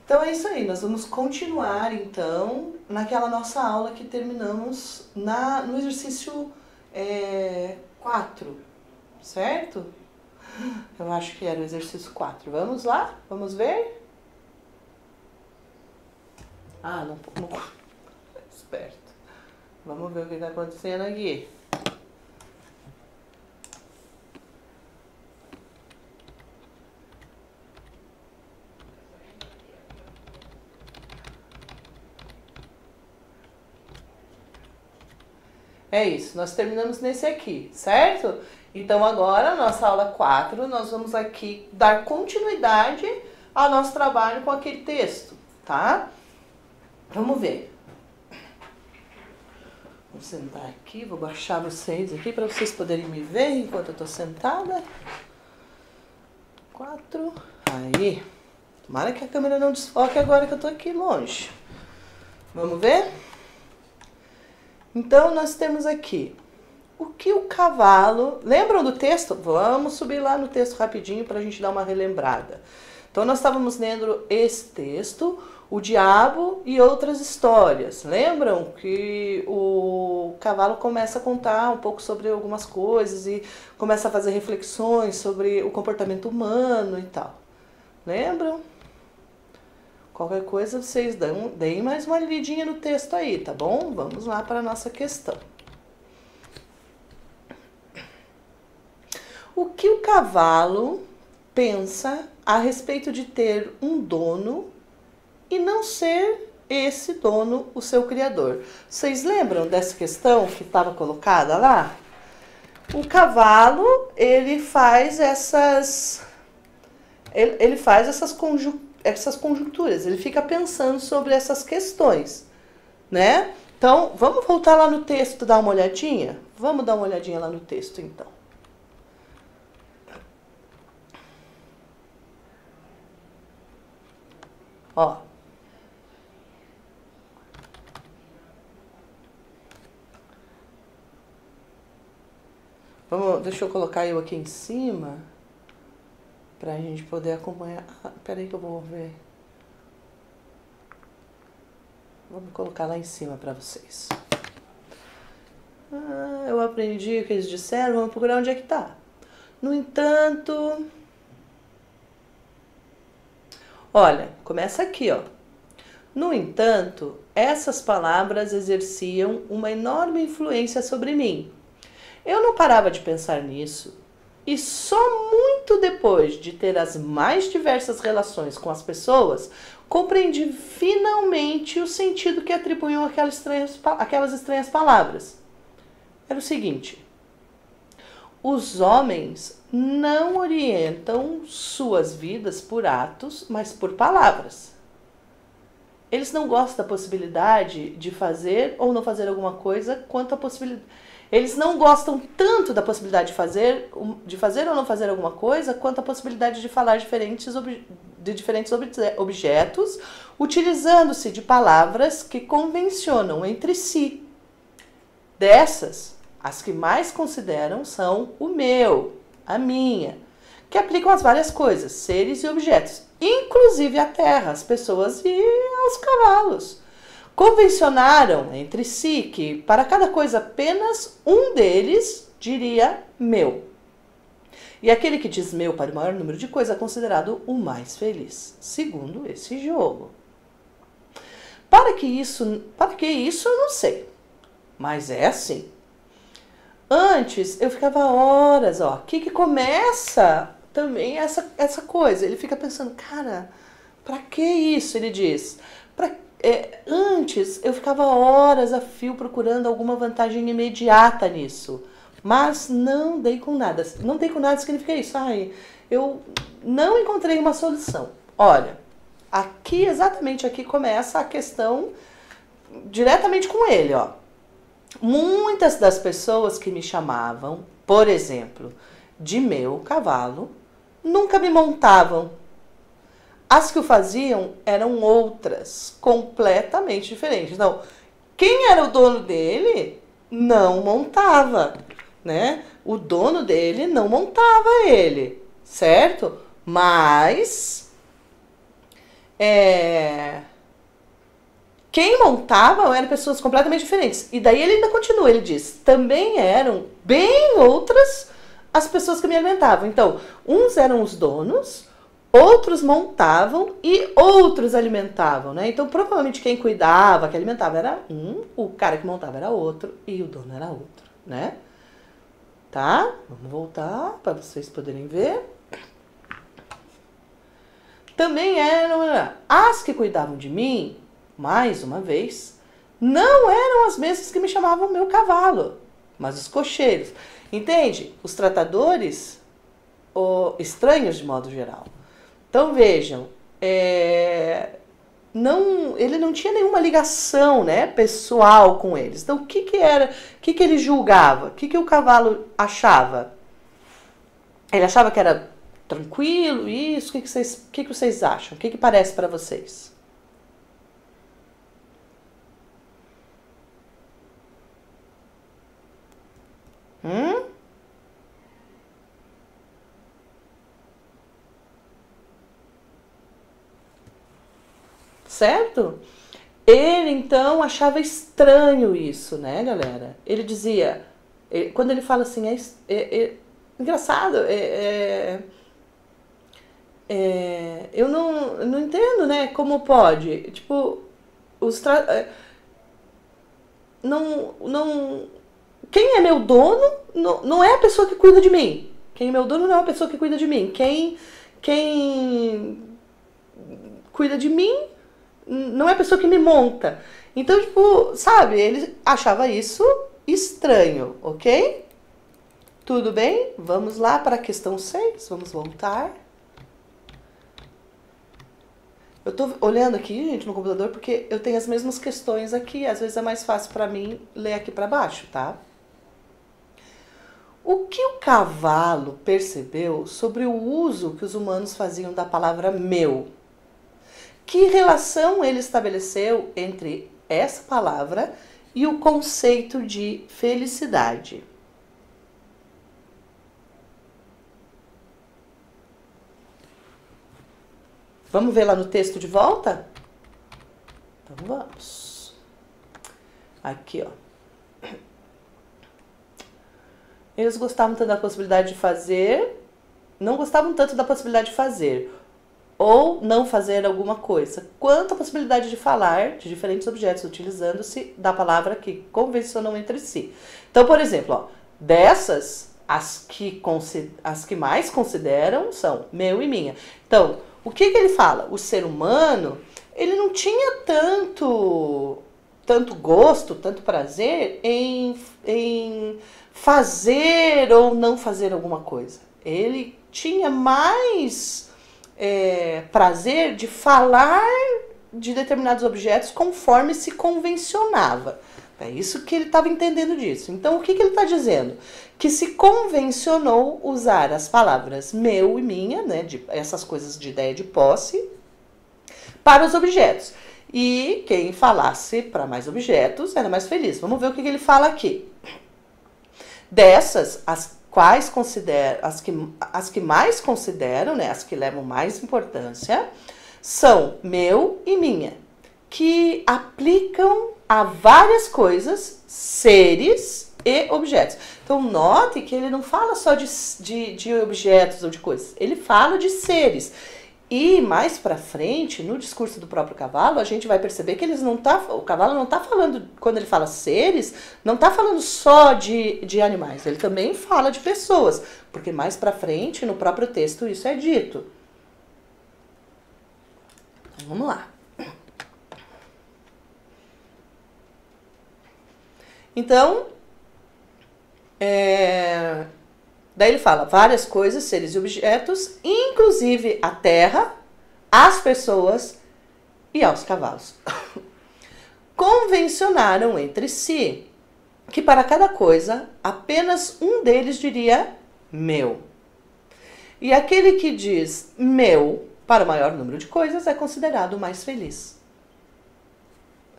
Então é isso aí, nós vamos continuar então naquela nossa aula que terminamos no exercício 4, certo? Eu acho que era o exercício 4. Vamos lá? Vamos ver? Não. Esperto. Vamos ver o que está acontecendo aqui. É isso, nós terminamos nesse aqui, certo? Então agora, nossa aula 4, nós vamos aqui dar continuidade ao nosso trabalho com aquele texto, tá? Vamos ver. Vou sentar aqui, vou baixar vocês aqui para vocês poderem me ver enquanto eu tô sentada. 4, aí. Tomara que a câmera não desfoque agora que eu tô aqui longe. Vamos ver? Então, nós temos aqui o que o cavalo... Lembram do texto? Vamos subir lá no texto rapidinho para a gente dar uma relembrada. Então, nós estávamos lendo esse texto, o diabo e outras histórias. Lembram que o cavalo começa a contar um pouco sobre algumas coisas e começa a fazer reflexões sobre o comportamento humano e tal. Lembram? Qualquer coisa, vocês deem mais uma lidinha no texto aí, tá bom? Vamos lá para a nossa questão. O que o cavalo pensa a respeito de ter um dono e não ser esse dono o seu criador? Vocês lembram dessa questão que estava colocada lá? O cavalo, ele faz essas conjunturas, ele fica pensando sobre essas questões, né? Então, vamos voltar lá no texto, dar uma olhadinha? Vamos dar uma olhadinha lá no texto, então. Ó. Deixa eu colocar eu aqui em cima, pra gente poder acompanhar. Peraí que eu vou ver. Vamos colocar lá em cima para vocês. Eu aprendi o que eles disseram, vamos procurar onde é que tá. No entanto... Olha, começa aqui, ó. No entanto, essas palavras exerciam uma enorme influência sobre mim. Eu não parava de pensar nisso. E só muito depois de ter as mais diversas relações com as pessoas, compreendi finalmente o sentido que atribuíam aquelas estranhas palavras. Era o seguinte: os homens não orientam suas vidas por atos, mas por palavras. Eles não gostam da possibilidade de fazer ou não fazer alguma coisa quanto a possibilidade. Eles não gostam tanto da possibilidade de fazer ou não fazer alguma coisa, quanto a possibilidade de falar de diferentes objetos, utilizando-se de palavras que convencionam entre si. Dessas, as que mais consideram são o meu, a minha, que aplicam às várias coisas, seres e objetos, inclusive à terra, às pessoas e aos cavalos. Convencionaram entre si que, para cada coisa, apenas um deles diria meu. E aquele que diz meu para o maior número de coisas é considerado o mais feliz, segundo esse jogo. Para que isso eu não sei, mas é assim. Antes eu ficava horas, ó, aqui que começa também essa coisa. Ele fica pensando, cara, para que isso? Ele diz, antes eu ficava horas a fio procurando alguma vantagem imediata nisso, mas não dei com nada. Não dei com nada significa isso. Eu não encontrei uma solução. Olha, exatamente aqui começa a questão diretamente com ele, ó. Muitas das pessoas que me chamavam, por exemplo, de meu cavalo, nunca me montavam. As que o faziam eram outras, completamente diferentes. Então, quem era o dono dele não montava. né? O dono dele não montava ele, certo? Mas quem montava eram pessoas completamente diferentes. E daí ele ainda continua, ele diz, também eram bem outras as pessoas que me alimentavam. Então, uns eram os donos, outros montavam e outros alimentavam, né? Então, provavelmente quem cuidava, que alimentava era um, o cara que montava era outro e o dono era outro, né? Tá? Vamos voltar para vocês poderem ver. Também eram as que cuidavam de mim, mais uma vez, não eram as mesmas que me chamavam meu cavalo, mas os cocheiros. Entende? Os tratadores, estranhos de modo geral. Então vejam, ele não tinha nenhuma ligação, né, pessoal com eles. Então o que era, o que ele julgava? O que o cavalo achava? Ele achava que era tranquilo, isso? O que vocês acham? O que parece para vocês? Certo? Ele, então, achava estranho isso, né, galera? Ele dizia, quando ele fala assim, engraçado, eu não entendo, né, como pode, tipo, quem é meu dono não é a pessoa que cuida de mim. Quem é meu dono não é a pessoa que cuida de mim. Quem cuida de mim não é a pessoa que me monta. Então, tipo, sabe, ele achava isso estranho, ok? Tudo bem? Vamos lá para a questão 6, vamos voltar. Eu tô olhando aqui, gente, no computador, porque eu tenho as mesmas questões aqui, às vezes é mais fácil para mim ler aqui para baixo, tá? O que o cavalo percebeu sobre o uso que os humanos faziam da palavra meu? Que relação ele estabeleceu entre essa palavra e o conceito de felicidade? Vamos ver lá no texto de volta? Então vamos. Aqui, ó. Eles gostavam tanto da possibilidade de fazer, não gostavam tanto da possibilidade de fazer ou não fazer alguma coisa, quanto a possibilidade de falar de diferentes objetos, utilizando-se da palavra que convencionam entre si. Então, por exemplo, ó, dessas, as que mais consideram são meu e minha. Então, o que ele fala? O ser humano, ele não tinha tanto gosto, tanto prazer em fazer ou não fazer alguma coisa. Ele tinha mais prazer de falar de determinados objetos conforme se convencionava. É isso que ele estava entendendo disso. Então, o que ele está dizendo? Que se convencionou usar as palavras meu e minha, né, essas coisas de ideia de posse, para os objetos. E quem falasse para mais objetos era mais feliz. Vamos ver o que ele fala aqui. Dessas, as que mais consideram, né, as que levam mais importância, são meu e minha, que aplicam a várias coisas, seres e objetos. Então, note que ele não fala só de objetos ou de coisas, ele fala de seres. E mais pra frente, no discurso do próprio cavalo, a gente vai perceber que o cavalo não está falando, quando ele fala seres, não está falando só de animais, ele também fala de pessoas, porque mais pra frente, no próprio texto, isso é dito. Então, vamos lá. Então, daí ele fala várias coisas, seres e objetos, inclusive a terra, as pessoas e aos cavalos. Convencionaram entre si que para cada coisa apenas um deles diria meu. E aquele que diz meu para o maior número de coisas é considerado o mais feliz.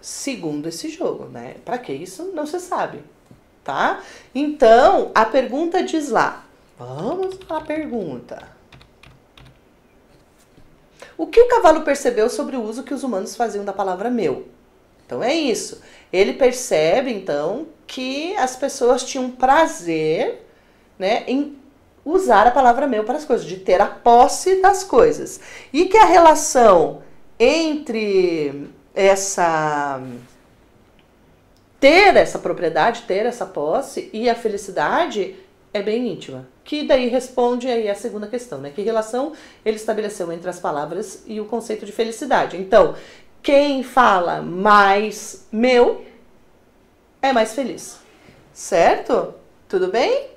Segundo esse jogo, né? Para que isso? Não se sabe. tá? Então, a pergunta diz lá. Vamos à pergunta. O que o cavalo percebeu sobre o uso que os humanos faziam da palavra meu? Então é isso. Ele percebe, então, que as pessoas tinham prazer, né, em usar a palavra meu para as coisas, de ter a posse das coisas. E que a relação entre ter essa propriedade, ter essa posse e a felicidade é bem íntima. Que daí responde aí a segunda questão, né? Que relação ele estabeleceu entre as palavras e o conceito de felicidade. Então, quem fala mais meu é mais feliz. Certo? Tudo bem?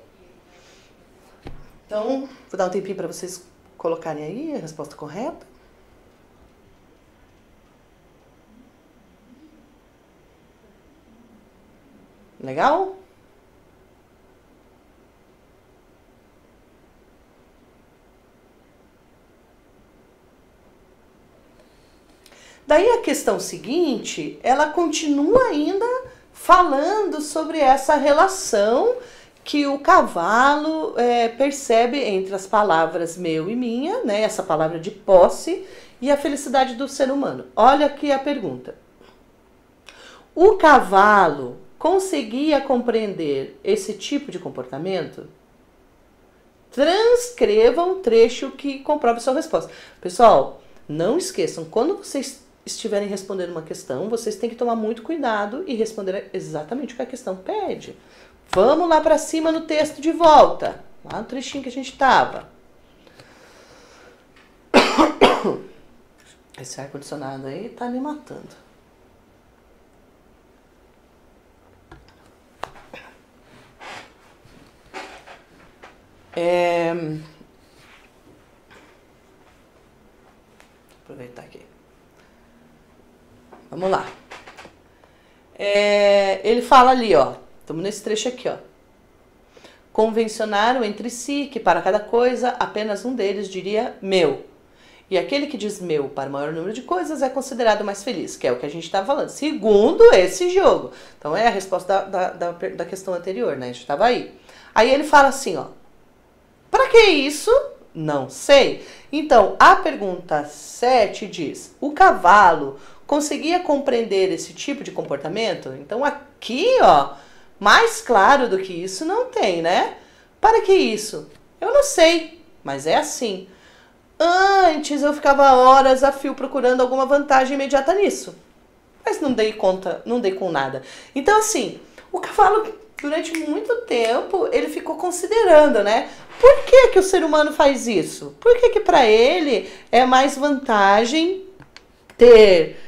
Então, vou dar um tempinho para vocês colocarem aí a resposta correta. Legal? Daí a questão seguinte, ela continua ainda falando sobre essa relação que o cavalo percebe entre as palavras meu e minha, né, essa palavra de posse, e a felicidade do ser humano. Olha aqui a pergunta. O cavalo conseguia compreender esse tipo de comportamento? Transcreva um trecho que comprove sua resposta. Pessoal, não esqueçam, quando vocês estiverem respondendo uma questão, vocês têm que tomar muito cuidado e responder exatamente o que a questão pede. Vamos lá para cima no texto de volta, lá no trechinho que a gente estava. Esse ar-condicionado aí tá me matando. Vou aproveitar aqui. Vamos lá. Ele fala ali, ó. Estamos nesse trecho aqui, ó. Convencionaram entre si que para cada coisa apenas um deles diria meu. E aquele que diz meu para o maior número de coisas é considerado mais feliz, que é o que a gente estava falando. Segundo esse jogo. Então é a resposta da questão anterior, né? A gente estava aí. Aí ele fala assim, ó. Para que isso? Não sei. Então, a pergunta 7 diz: o cavalo conseguia compreender esse tipo de comportamento? Então, aqui, ó, mais claro do que isso não tem, né? Para que isso? Eu não sei, mas é assim. Antes eu ficava horas a fio procurando alguma vantagem imediata nisso. Mas não dei conta, não dei com nada. Então, assim, o cavalo, durante muito tempo, ele ficou considerando, né? Por que que o ser humano faz isso? Por que que para ele é mais vantagem ter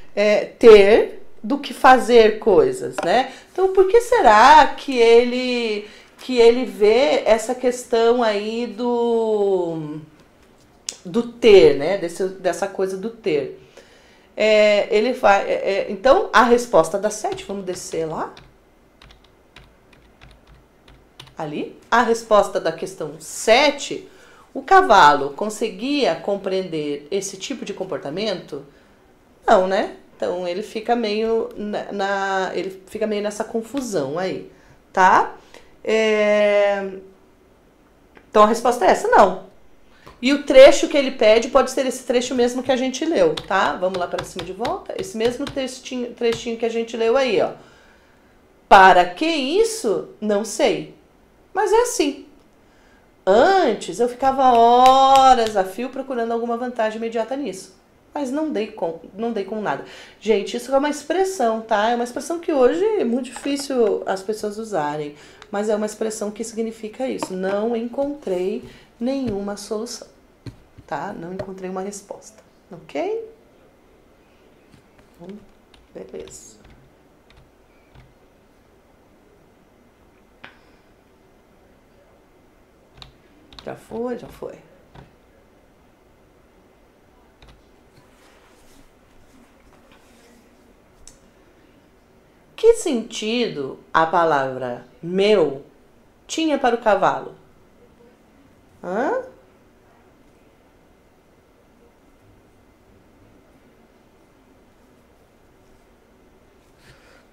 do que fazer coisas, né? Então, por que será que ele vê essa questão aí do ter, né? Dessa coisa do ter? Ele vai, então, a resposta da 7, vamos descer lá. Ali, a resposta da questão 7, o cavalo conseguia compreender esse tipo de comportamento? Não, né? Então ele fica meio nessa confusão aí, tá? Então a resposta é essa, não. E o trecho que ele pede pode ser esse trecho mesmo que a gente leu, tá? Vamos lá para cima de volta. Esse mesmo trechinho que a gente leu aí, ó. Para que isso? Não sei. Mas é assim. Antes eu ficava horas a fio procurando alguma vantagem imediata nisso. Mas não dei com nada. Gente, isso é uma expressão, tá? É uma expressão que hoje é muito difícil as pessoas usarem. Mas é uma expressão que significa isso. Não encontrei nenhuma solução, tá? Não encontrei uma resposta, ok? Beleza. Já foi, já foi. Que sentido a palavra meu tinha para o cavalo? Hã?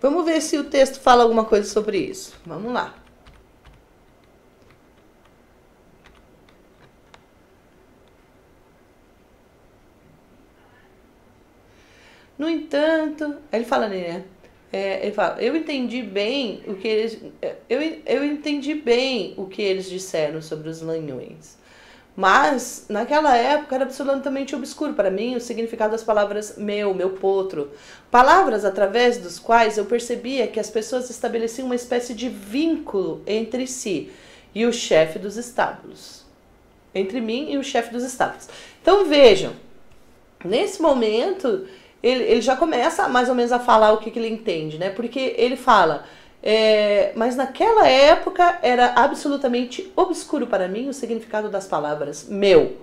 Vamos ver se o texto fala alguma coisa sobre isso. Vamos lá. No entanto, ele fala ali, né? Ele fala, eu entendi bem o que eles. Eu entendi bem o que eles disseram sobre os lanhões. Mas, naquela época, era absolutamente obscuro para mim o significado das palavras meu potro. Palavras através dos quais eu percebia que as pessoas estabeleciam uma espécie de vínculo entre si e o chefe dos estábulos. Entre mim e o chefe dos estábulos. Então, vejam, nesse momento, ele já começa mais ou menos a falar o que ele entende, né? Porque ele fala... mas naquela época era absolutamente obscuro para mim o significado das palavras meu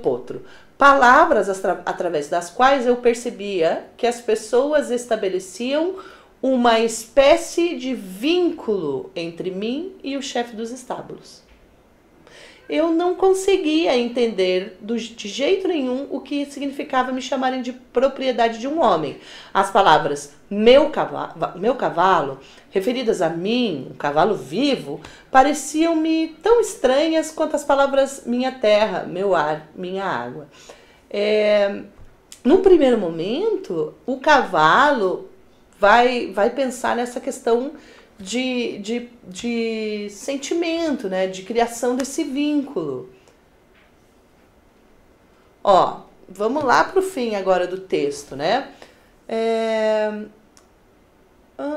potro. Palavras através das quais eu percebia que as pessoas estabeleciam uma espécie de vínculo entre mim e o chefe dos estábulos. Eu não conseguia entender de jeito nenhum o que significava me chamarem de propriedade de um homem. As palavras meu cavalo, referidas a mim, um cavalo vivo, pareciam-me tão estranhas quanto as palavras minha terra, meu ar, minha água. Num primeiro momento, o cavalo vai pensar nessa questão de sentimento, né? De criação desse vínculo. Ó, vamos lá pro fim agora do texto, né?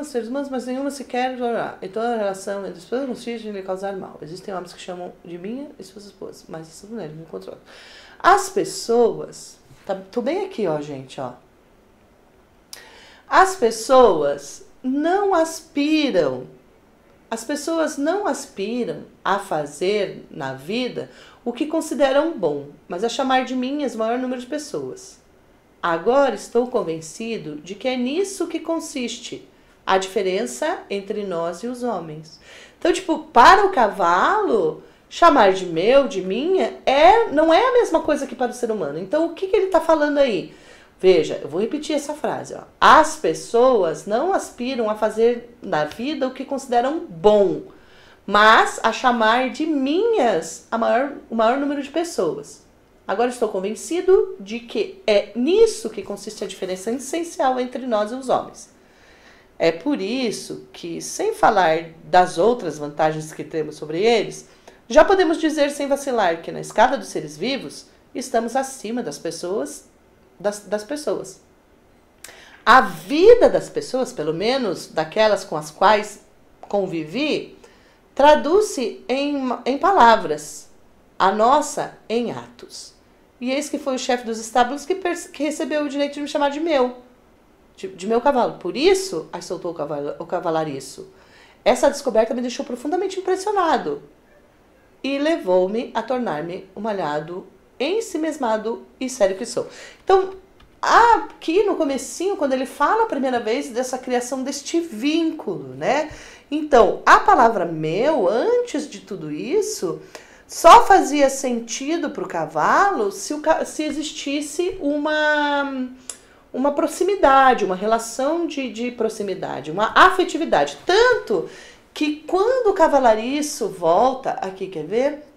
Seres humanos, mas nenhuma sequer e toda a relação entre as pessoas consiste em lhe causar mal. Existem homens que chamam de minha e suas esposas, mas essas mulheres me controlam. As pessoas, tô bem aqui, ó, gente, ó. As pessoas não aspiram a fazer na vida o que consideram bom, mas a chamar de minhas o maior número de pessoas. Agora estou convencido de que é nisso que consiste a diferença entre nós e os homens. Então, tipo, para o cavalo, chamar de meu, de minha, não é a mesma coisa que para o ser humano. Então, o que ele está falando aí? Veja, eu vou repetir essa frase. Ó. As pessoas não aspiram a fazer na vida o que consideram bom, mas a chamar de minhas o maior número de pessoas. Agora estou convencido de que é nisso que consiste a diferença essencial entre nós e os homens. É por isso que, sem falar das outras vantagens que temos sobre eles, já podemos dizer sem vacilar que na escala dos seres vivos estamos acima das pessoas. A vida das pessoas, pelo menos daquelas com as quais convivi, traduz-se em palavras, a nossa em atos. E eis que foi o chefe dos estábulos que recebeu o direito de me chamar de meu cavalo. Por isso, aí soltou o cavalariço. Essa descoberta me deixou profundamente impressionado e levou-me a tornar-me um malhado ensimesmado e sério que sou. Então, aqui no comecinho, quando ele fala a primeira vez dessa criação deste vínculo, né? Então, a palavra meu, antes de tudo isso, só fazia sentido para o cavalo se existisse uma proximidade, uma relação de proximidade, uma afetividade. Tanto que quando o cavalariço volta, aqui, quer ver?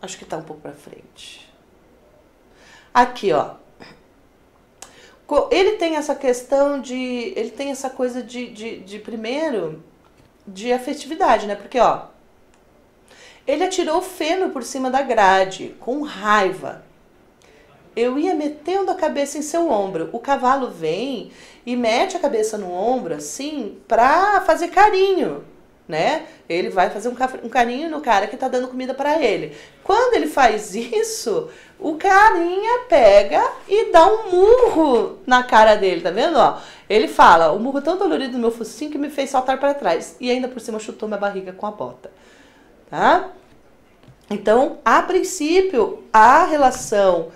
Acho que está um pouco para frente. Aqui, ó. Ele tem essa questão ele tem essa coisa primeiro, de afetividade, né? Porque, ó, ele atirou feno por cima da grade, com raiva. Eu ia metendo a cabeça em seu ombro. O cavalo vem e mete a cabeça no ombro, assim, pra fazer carinho, né? Ele vai fazer um carinho no cara que tá dando comida pra ele. Quando ele faz isso, o carinha pega e dá um murro na cara dele, tá vendo? Ó, ele fala, o murro tão dolorido no meu focinho que me fez saltar para trás. E ainda por cima chutou minha barriga com a bota. Tá? Então, a princípio, a relação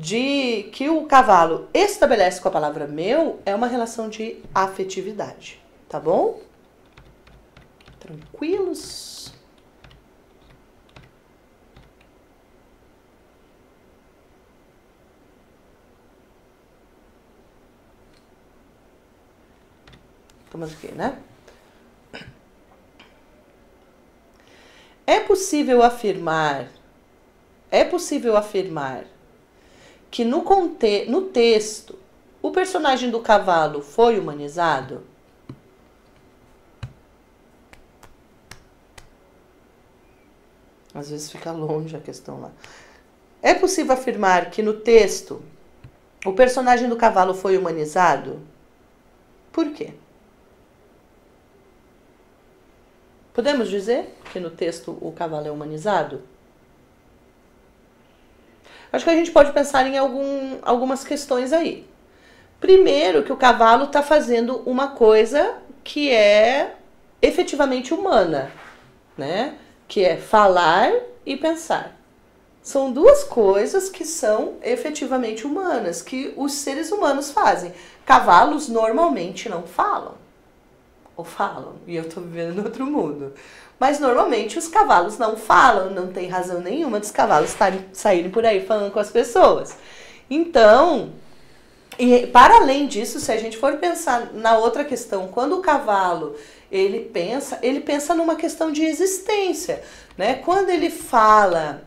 que o cavalo estabelece com a palavra meu é uma relação de afetividade. Tá bom? Tranquilos? Estamos aqui, né? É possível afirmar que no texto o personagem do cavalo foi humanizado? Às vezes fica longe a questão lá. É possível afirmar que no texto o personagem do cavalo foi humanizado? Por quê? Podemos dizer que no texto o cavalo é humanizado? Acho que a gente pode pensar em algumas questões aí. Primeiro, que o cavalo está fazendo uma coisa que é efetivamente humana, né? Que é falar e pensar. São duas coisas que são efetivamente humanas, que os seres humanos fazem. Cavalos normalmente não falam. Ou falam, e eu estou vivendo em outro mundo. Mas normalmente os cavalos não falam, não tem razão nenhuma dos cavalos saírem por aí falando com as pessoas. Então, e para além disso, se a gente for pensar na outra questão, quando o cavalo ele pensa numa questão de existência, né? Quando ele fala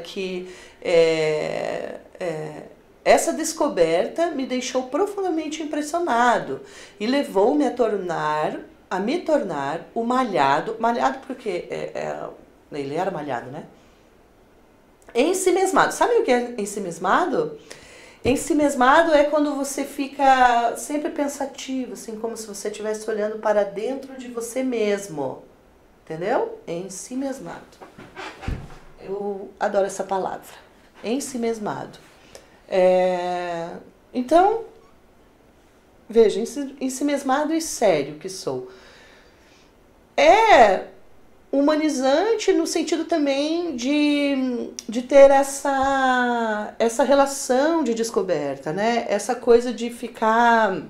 que essa descoberta me deixou profundamente impressionado e levou-me a me tornar o malhado porque ele era malhado, né? Ensimesmado. Sabe o que é ensimesmado? Ensimesmado é quando você fica sempre pensativo, assim, como se você estivesse olhando para dentro de você mesmo. Entendeu? Ensimesmado. Eu adoro essa palavra. Ensimesmado. Então, veja, ensimesmado e sério que sou. É humanizante no sentido também de ter essa relação de descoberta, né? Essa coisa de ficar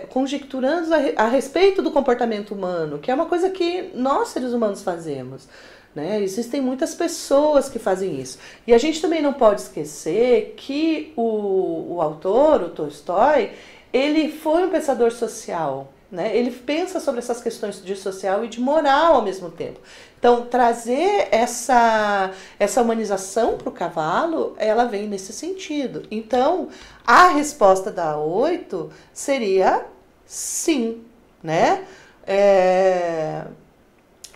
conjecturando a respeito do comportamento humano, que é uma coisa que nós, seres humanos, fazemos. Né? Existem muitas pessoas que fazem isso. E a gente também não pode esquecer que o autor, o Tolstói, ele foi um pensador social. Né? Ele pensa sobre essas questões de social e de moral ao mesmo tempo. Então, trazer essa humanização para o cavalo, ela vem nesse sentido. Então, a resposta da 8 seria sim. Né? É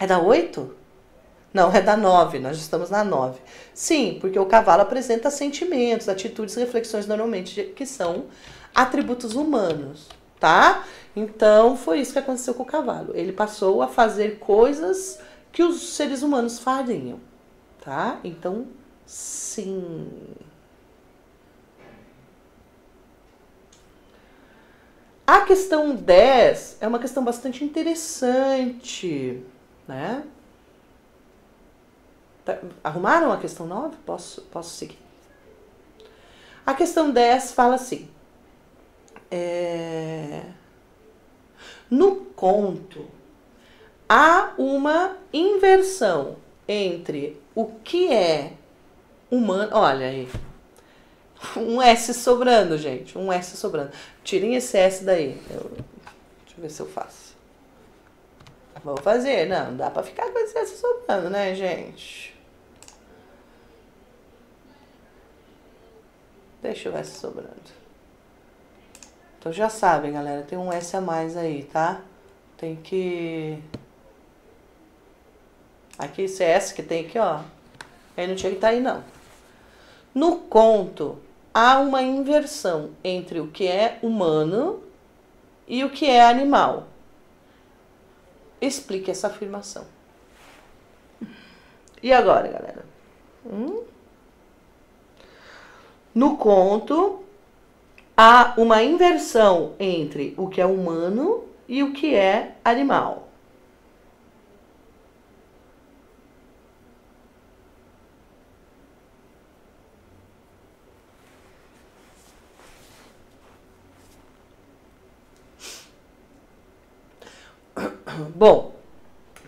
da 8? Não, é da 9, nós estamos na 9. Sim, porque o cavalo apresenta sentimentos, atitudes, reflexões normalmente que são atributos humanos, tá? Então, foi isso que aconteceu com o cavalo. Ele passou a fazer coisas que os seres humanos fariam, tá? Então, sim. A questão 10 é uma questão bastante interessante, né? Arrumaram a questão 9? Posso seguir. A questão 10 fala assim. No conto, há uma inversão entre o que é humano... Olha aí. Um S sobrando, gente. Um S sobrando. Tirem esse S daí. Deixa eu ver se eu faço. Vou fazer. Não dá pra ficar com esse S sobrando, né, gente? Deixa eu ver se sobrando. Então já sabem, galera, tem um S a mais aí, tá? Tem que... Aqui esse S que tem aqui, ó. Aí não tinha que estar aí, não. No conto, há uma inversão entre o que é humano e o que é animal. Explique essa afirmação. E agora, galera? No conto, há uma inversão entre o que é humano e o que é animal. Bom,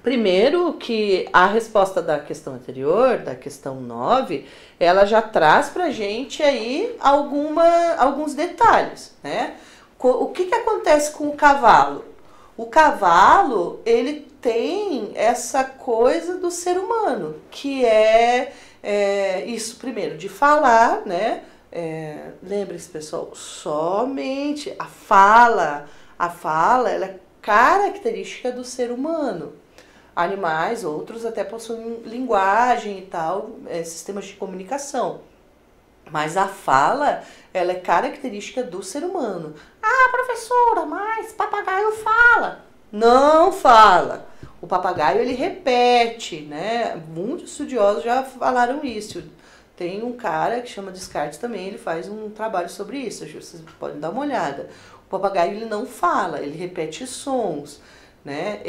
Primeiro que a resposta da questão anterior, da questão 9, ela já traz pra gente aí alguns detalhes, né? O que acontece com o cavalo? O cavalo, ele tem essa coisa do ser humano, que é isso, primeiro, de falar, né? Lembre-se, pessoal, somente a fala ela é característica do ser humano. Animais, outros até possuem linguagem e tal, sistemas de comunicação. Mas a fala, ela é característica do ser humano. Ah, professora, mas papagaio fala. Não fala. O papagaio, ele repete, né? Muitos estudiosos já falaram isso. Tem um cara que chama Descartes também, ele faz um trabalho sobre isso, vocês podem dar uma olhada. O papagaio, ele não fala, ele repete sons, né?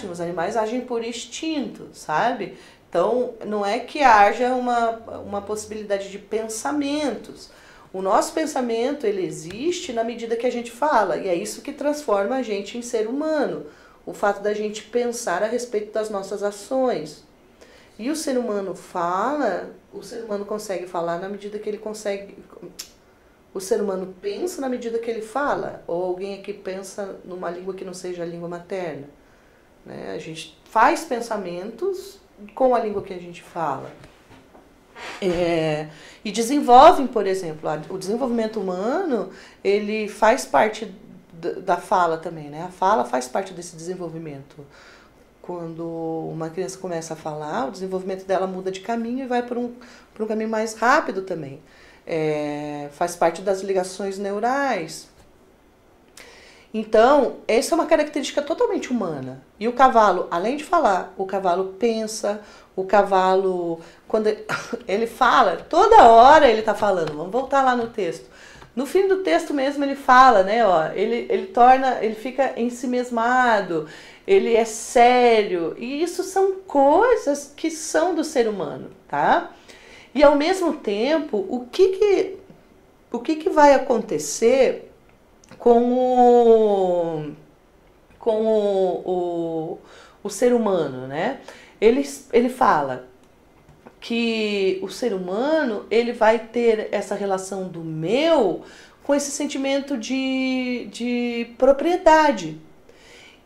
Os animais agem por instinto, sabe? Então, não é que haja uma possibilidade de pensamentos. O nosso pensamento, ele existe na medida que a gente fala, e é isso que transforma a gente em ser humano. O fato da gente pensar a respeito das nossas ações. E o ser humano o ser humano consegue falar na medida que ele consegue... O ser humano pensa na medida que ele fala, ou alguém aqui pensa numa língua que não seja a língua materna, né? A gente faz pensamentos com a língua que a gente fala. E desenvolvem, por exemplo, o desenvolvimento humano, ele faz parte da fala também, né? A fala faz parte desse desenvolvimento. Quando uma criança começa a falar, o desenvolvimento dela muda de caminho e vai por um caminho mais rápido também. Faz parte das ligações neurais. Então, essa é uma característica totalmente humana. E o cavalo, além de falar, o cavalo pensa, o cavalo, quando ele fala, toda hora ele está falando. Vamos voltar lá no texto. No fim do texto mesmo ele fala, né? Ó, ele fica ensimesmado, ele é sério. E isso são coisas que são do ser humano, tá? E ao mesmo tempo, o que vai acontecer com o ser humano, né? Ele fala que o ser humano, ele vai ter essa relação do meu com esse sentimento de propriedade.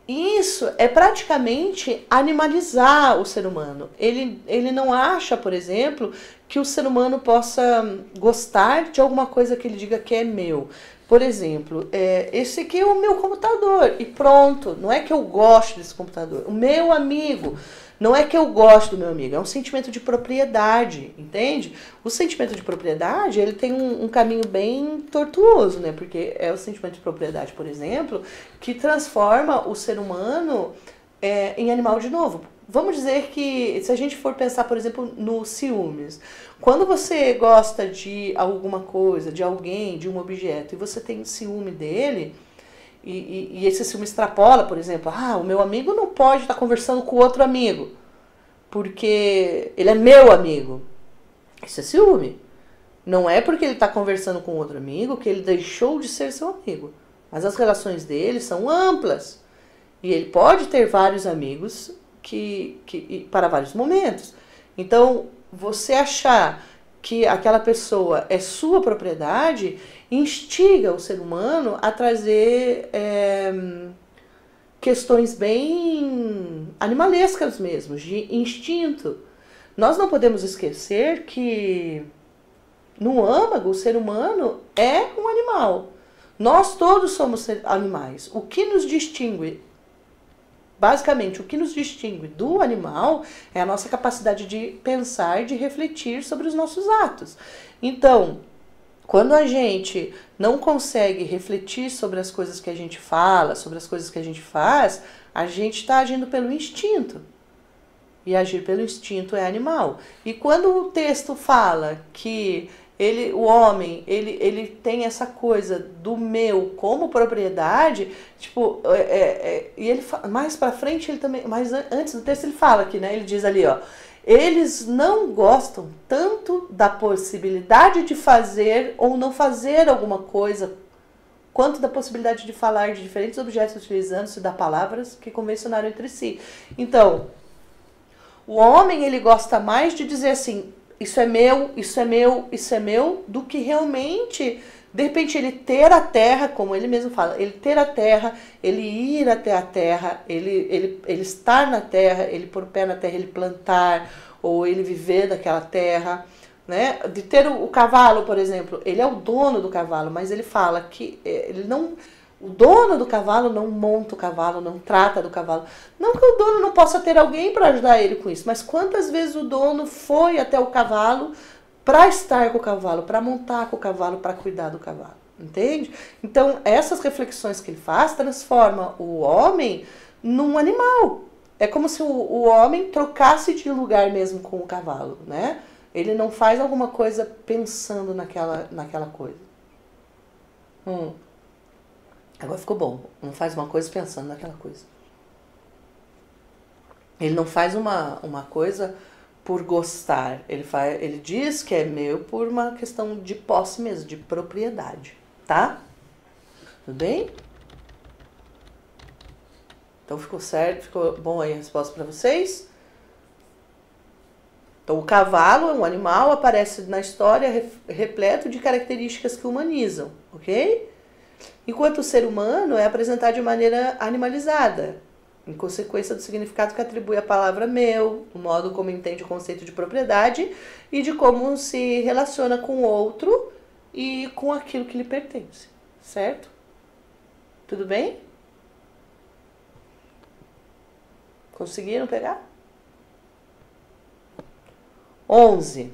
Isso é praticamente animalizar o ser humano. Ele não acha, por exemplo, que o ser humano possa gostar de alguma coisa que ele diga que é meu. Por exemplo, esse aqui é o meu computador e pronto. Não é que eu gosto desse computador. O meu amigo, não é que eu gosto do meu amigo. É um sentimento de propriedade, entende? O sentimento de propriedade, ele tem um caminho bem tortuoso, né? Porque é o sentimento de propriedade, por exemplo, que transforma o ser humano em animal de novo. Vamos dizer que, se a gente for pensar, por exemplo, no ciúmes. Quando você gosta de alguma coisa, de alguém, de um objeto, e você tem ciúme dele, e esse ciúme extrapola, por exemplo, o meu amigo não pode estar conversando com outro amigo, porque ele é meu amigo. Isso é ciúme. Não é porque ele está conversando com outro amigo que ele deixou de ser seu amigo. Mas as relações dele são amplas. E ele pode ter vários amigos para vários momentos. Então, você achar que aquela pessoa é sua propriedade instiga o ser humano a trazer questões bem animalescas mesmo, de instinto. Nós não podemos esquecer que no âmago o ser humano é um animal. Nós todos somos animais. O que nos distingue? Basicamente, o que nos distingue do animal é a nossa capacidade de pensar, de refletir sobre os nossos atos. Então, quando a gente não consegue refletir sobre as coisas que a gente fala, sobre as coisas que a gente faz, a gente está agindo pelo instinto. E agir pelo instinto é animal. E quando o texto fala que o homem, ele tem essa coisa do meu como propriedade, tipo, e ele mais para frente ele também, mas antes do texto ele fala aqui, né? Ele diz ali, ó, eles não gostam tanto da possibilidade de fazer ou não fazer alguma coisa quanto da possibilidade de falar de diferentes objetos utilizando-se de palavras que convencionaram entre si. Então, o homem, ele gosta mais de dizer assim, isso é meu, isso é meu, isso é meu, do que realmente, de repente, ele ter a terra, como ele mesmo fala, ele ter a terra, ele ir até a terra, ele estar na terra, ele pôr o pé na terra, ele plantar, ou ele viver daquela terra, né? De ter o cavalo, por exemplo, ele é o dono do cavalo, mas ele fala que ele não... O dono do cavalo não monta o cavalo, não trata do cavalo. Não que o dono não possa ter alguém para ajudar ele com isso, mas quantas vezes o dono foi até o cavalo para estar com o cavalo, para montar com o cavalo, para cuidar do cavalo, entende? Então, essas reflexões que ele faz transforma o homem num animal. É como se o homem trocasse de lugar mesmo com o cavalo, né? Ele não faz alguma coisa pensando naquela coisa. Agora ficou bom. Não faz uma coisa pensando naquela coisa. Ele não faz uma coisa por gostar. Ele diz que é meu por uma questão de posse mesmo, de propriedade. Tá? Tudo bem? Então ficou certo? Ficou bom aí a resposta para vocês? Então o cavalo é um animal, aparece na história repleto de características que humanizam, ok? Enquanto o ser humano é apresentado de maneira animalizada, em consequência do significado que atribui a palavra meu, o modo como entende o conceito de propriedade e de como se relaciona com o outro e com aquilo que lhe pertence, certo? Tudo bem? Conseguiram pegar? 11.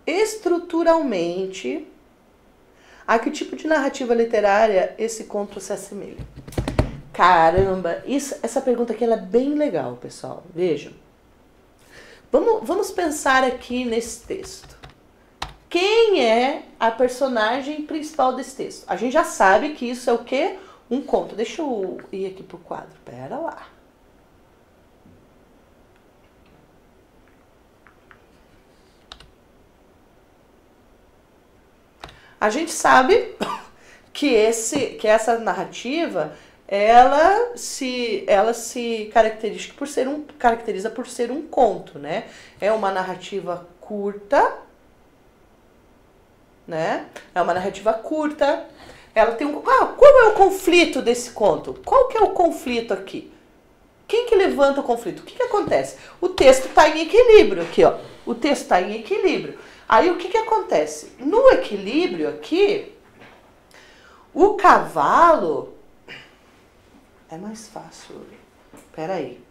Estruturalmente, a que tipo de narrativa literária esse conto se assemelha? Caramba, essa pergunta aqui ela é bem legal, pessoal. Vejam. Vamos pensar aqui nesse texto. Quem é a personagem principal desse texto? A gente já sabe que isso é o quê? Um conto. Deixa eu ir aqui pro quadro. Pera lá. A gente sabe que essa narrativa ela se caracteriza por ser um conto, né? É uma narrativa curta, né? É uma narrativa curta. Ela tem qual é o conflito desse conto? Qual que é o conflito aqui? Quem que levanta o conflito? O que acontece? O texto está em equilíbrio aqui, ó. O texto está em equilíbrio. Aí o que acontece? No equilíbrio aqui, o cavalo... É mais fácil. Peraí.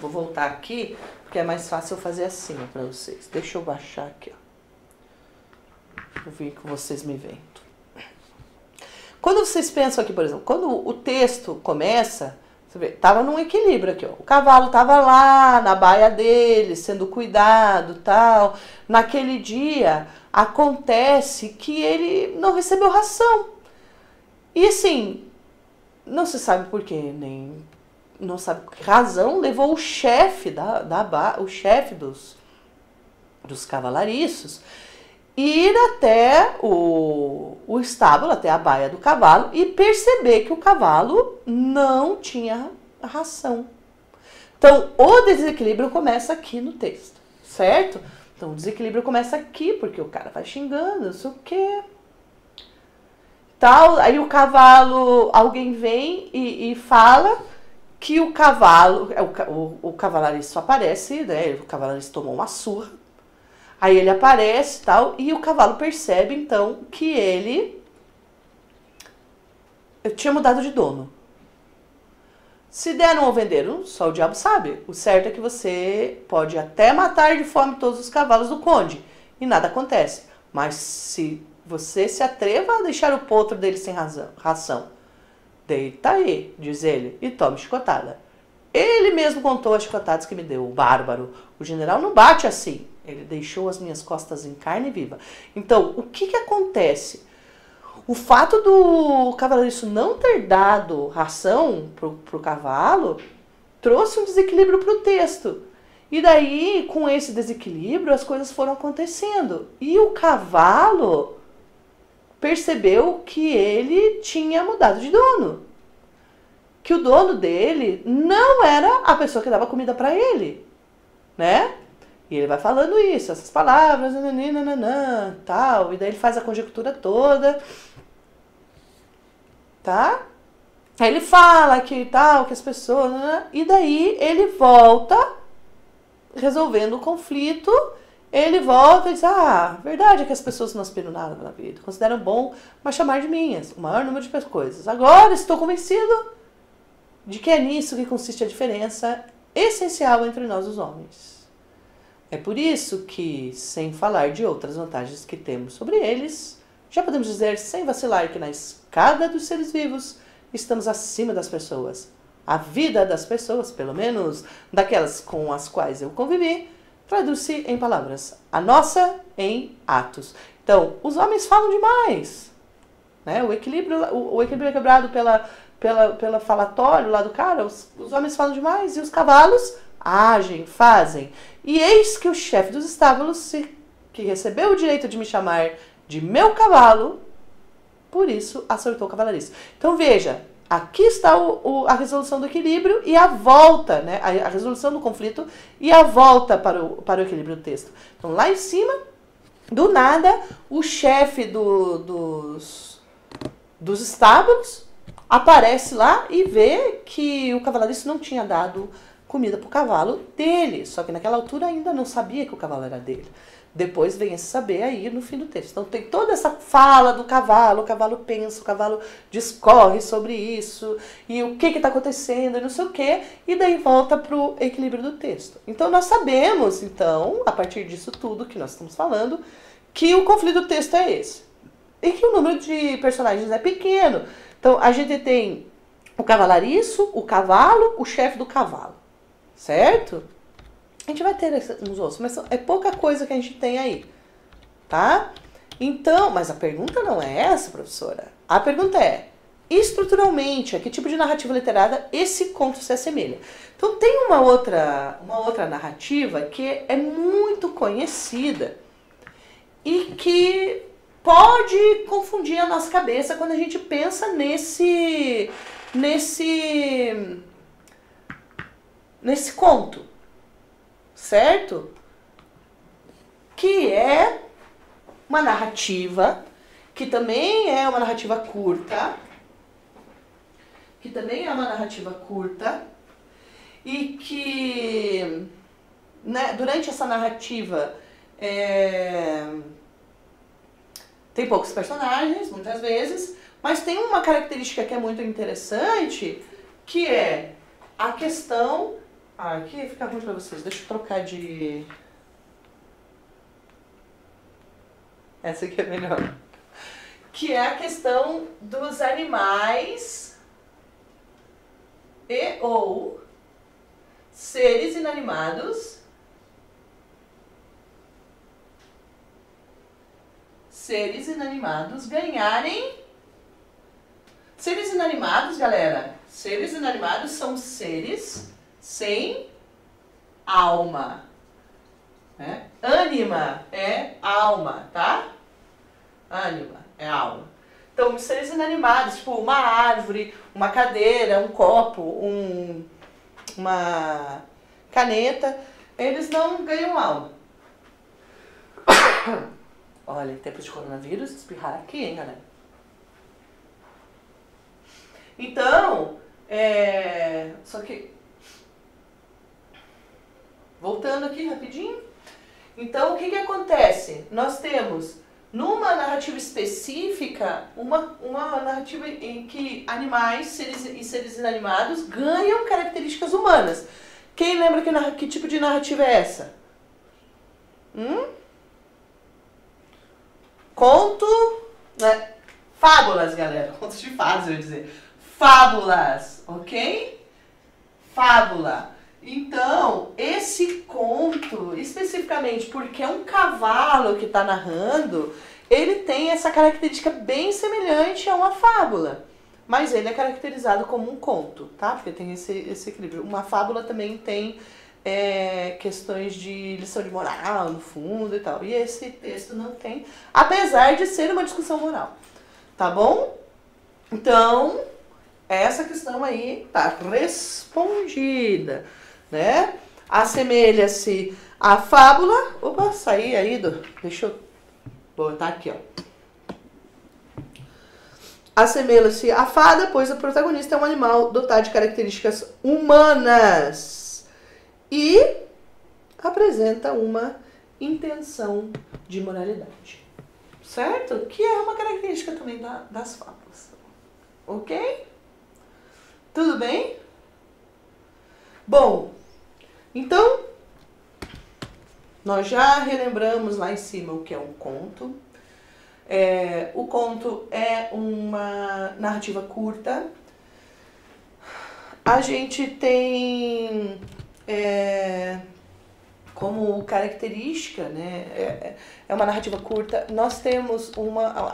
Vou voltar aqui, porque é mais fácil eu fazer assim para vocês. Deixa eu baixar aqui, ó. Deixa eu ver que vocês me veem. Quando vocês pensam aqui, por exemplo, quando o texto começa... Tava num equilíbrio aqui, ó. O cavalo tava lá na baia dele, sendo cuidado, tal. Naquele dia, acontece que ele não recebeu ração. E assim, não se sabe por quê, nem não sabe que razão levou o chefe o chefe dos cavalariços ir até o estábulo, até a baia do cavalo e perceber que o cavalo não tinha ração. Então, o desequilíbrio começa aqui no texto, certo? Então, o desequilíbrio começa aqui, porque o cara vai xingando, não sei o quê. Tal, aí o cavalo, alguém vem e fala que o cavalo, o cavalariço aparece, né? O cavalariço tomou uma surra. Aí ele aparece e tal, e o cavalo percebe, então, que ele tinha mudado de dono. Se deram ou venderam, só o diabo sabe. O certo é que você pode até matar de fome todos os cavalos do conde, e nada acontece. Mas se você se atreva a deixar o potro dele sem ração, deita aí, diz ele, e tome chicotada. Ele mesmo contou as chicotadas que me deu, o bárbaro. O general não bate assim. Ele deixou as minhas costas em carne viva. Então, o que acontece? O fato do cavalariço não ter dado ração pro cavalo trouxe um desequilíbrio pro texto. E daí, com esse desequilíbrio, as coisas foram acontecendo. E o cavalo percebeu que ele tinha mudado de dono. Que o dono dele não era a pessoa que dava comida para ele, né? E ele vai falando isso, essas palavras, nananana, tal. E daí ele faz a conjectura toda, tá? Aí ele fala que tal, que as pessoas... E daí ele volta, resolvendo o conflito, ele volta e diz, verdade é que as pessoas não aspiram nada na vida, consideram bom mas chamar de minhas, o maior número de coisas. Agora estou convencido de que é nisso que consiste a diferença essencial entre nós os homens. É por isso que, sem falar de outras vantagens que temos sobre eles, já podemos dizer sem vacilar que na escada dos seres vivos estamos acima das pessoas. A vida das pessoas, pelo menos daquelas com as quais eu convivi, traduz-se em palavras. A nossa em atos. Então, os homens falam demais. Né? O equilíbrio é quebrado pela falatório lá do cara. Os homens falam demais e os cavalos agem, fazem. E eis que o chefe dos estábulos, que recebeu o direito de me chamar de meu cavalo, por isso acertou o cavalariço. Então veja, aqui está a resolução do equilíbrio e a volta, né? A resolução do conflito e a volta para o equilíbrio do texto. Então lá em cima, do nada, o chefe dos estábulos aparece lá e vê que o cavalariço não tinha dado comida para o cavalo dele. Só que naquela altura ainda não sabia que o cavalo era dele. Depois vem a se saber aí no fim do texto. Então tem toda essa fala do cavalo, o cavalo pensa, o cavalo discorre sobre isso, e o que está acontecendo, e não sei o quê, e daí volta para o equilíbrio do texto. Então nós sabemos, então, a partir disso tudo que nós estamos falando, que o conflito do texto é esse. E que o número de personagens é pequeno. Então a gente tem o cavalariço, o cavalo, o chefe do cavalo. Certo? A gente vai ter uns outros, mas é pouca coisa que a gente tem aí, tá? Então, mas a pergunta não é essa, professora. A pergunta é, estruturalmente, a que tipo de narrativa literária esse conto se assemelha? Então, tem uma outra narrativa que é muito conhecida e que pode confundir a nossa cabeça quando a gente pensa nesse conto. Certo? Que é uma narrativa, que também é uma narrativa curta, e que, né, durante essa narrativa tem poucos personagens, muitas vezes, mas tem uma característica que é muito interessante, que é a questão... aqui fica ruim pra vocês. Deixa eu trocar de... Essa aqui é melhor. Que é a questão dos animais e ou seres inanimados. Seres inanimados ganharem... Seres inanimados, galera. Seres inanimados são seres... sem alma. Né? Ânima é alma, tá? Ânima é alma. Então, seres inanimados, tipo uma árvore, uma cadeira, um copo, uma caneta, eles não ganham alma. Olha, em tempos de coronavírus, espirrar aqui, hein, galera? Então, só que... Voltando aqui rapidinho. Então, o que acontece? Nós temos, numa narrativa específica, uma narrativa em que animais seres inanimados ganham características humanas. Quem lembra que tipo de narrativa é essa? Conto... Né? Fábulas, galera. Contos de fadas, eu ia dizer. Fábulas, ok? Fábula. Então, esse conto, especificamente porque é um cavalo que está narrando, ele tem essa característica bem semelhante a uma fábula. Mas ele é caracterizado como um conto, tá? Porque tem esse equilíbrio. Uma fábula também tem questões de lição de moral no fundo e tal. E esse texto não tem, apesar de ser uma discussão moral. Tá bom? Então, essa questão aí tá respondida, né? Assemelha-se à fábula. Opa, saí aí deixa eu botar aqui, ó. Assemelha-se à fada, pois o protagonista é um animal dotado de características humanas e apresenta uma intenção de moralidade. Certo? Que é uma característica também das fábulas. Ok? Tudo bem? Bom, então, nós já relembramos lá em cima o que é um conto. O conto é uma narrativa curta. A gente tem como característica, né, é uma narrativa curta. Nós temos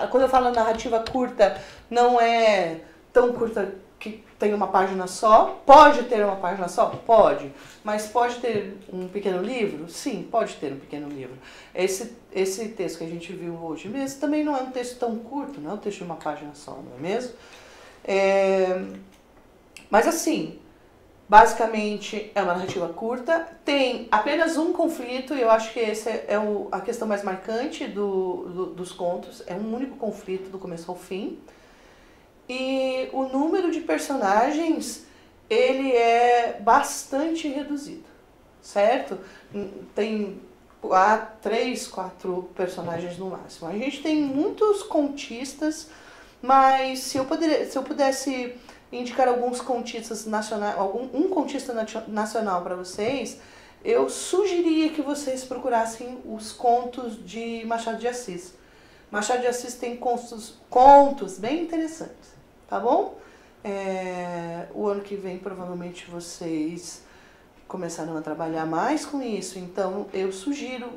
quando eu falo narrativa curta, não é tão curta que tem uma página só. Pode ter uma página só? Pode. Mas pode ter um pequeno livro? Sim, pode ter um pequeno livro. Esse texto que a gente viu hoje mesmo também não é um texto tão curto, não é um texto de uma página só, não é mesmo? Mas assim, basicamente é uma narrativa curta, tem apenas um conflito, e eu acho que essa é a questão mais marcante dos contos. É um único conflito do começo ao fim. E o número de personagens, ele é bastante reduzido, certo? Tem 3, 4 personagens no máximo. A gente tem muitos contistas, mas se eu pudesse indicar alguns contistas nacionais, um contista nacional para vocês, eu sugeriria que vocês procurassem os contos de Machado de Assis. Machado de Assis tem contos bem interessantes, tá bom? O ano que vem provavelmente vocês começarão a trabalhar mais com isso, então eu sugiro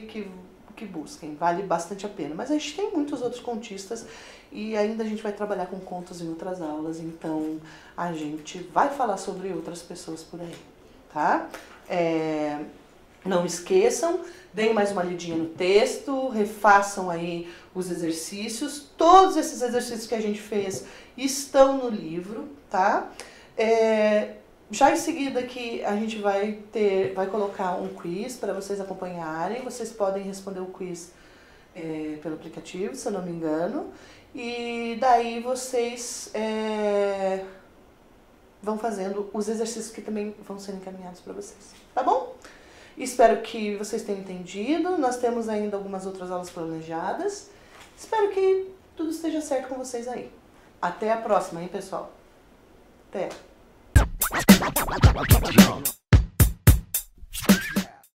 que busquem, vale bastante a pena. Mas a gente tem muitos outros contistas e ainda a gente vai trabalhar com contos em outras aulas, então a gente vai falar sobre outras pessoas por aí, tá? Não esqueçam, deem mais uma lidinha no texto, refaçam aí os exercícios. Todos esses exercícios que a gente fez estão no livro, tá? Já em seguida aqui a gente vai colocar um quiz para vocês acompanharem. Vocês podem responder o quiz pelo aplicativo, se eu não me engano. E daí vocês vão fazendo os exercícios que também vão ser encaminhados para vocês, tá bom? Espero que vocês tenham entendido. Nós temos ainda algumas outras aulas planejadas. Espero que tudo esteja certo com vocês aí. Até a próxima, hein, pessoal? Até!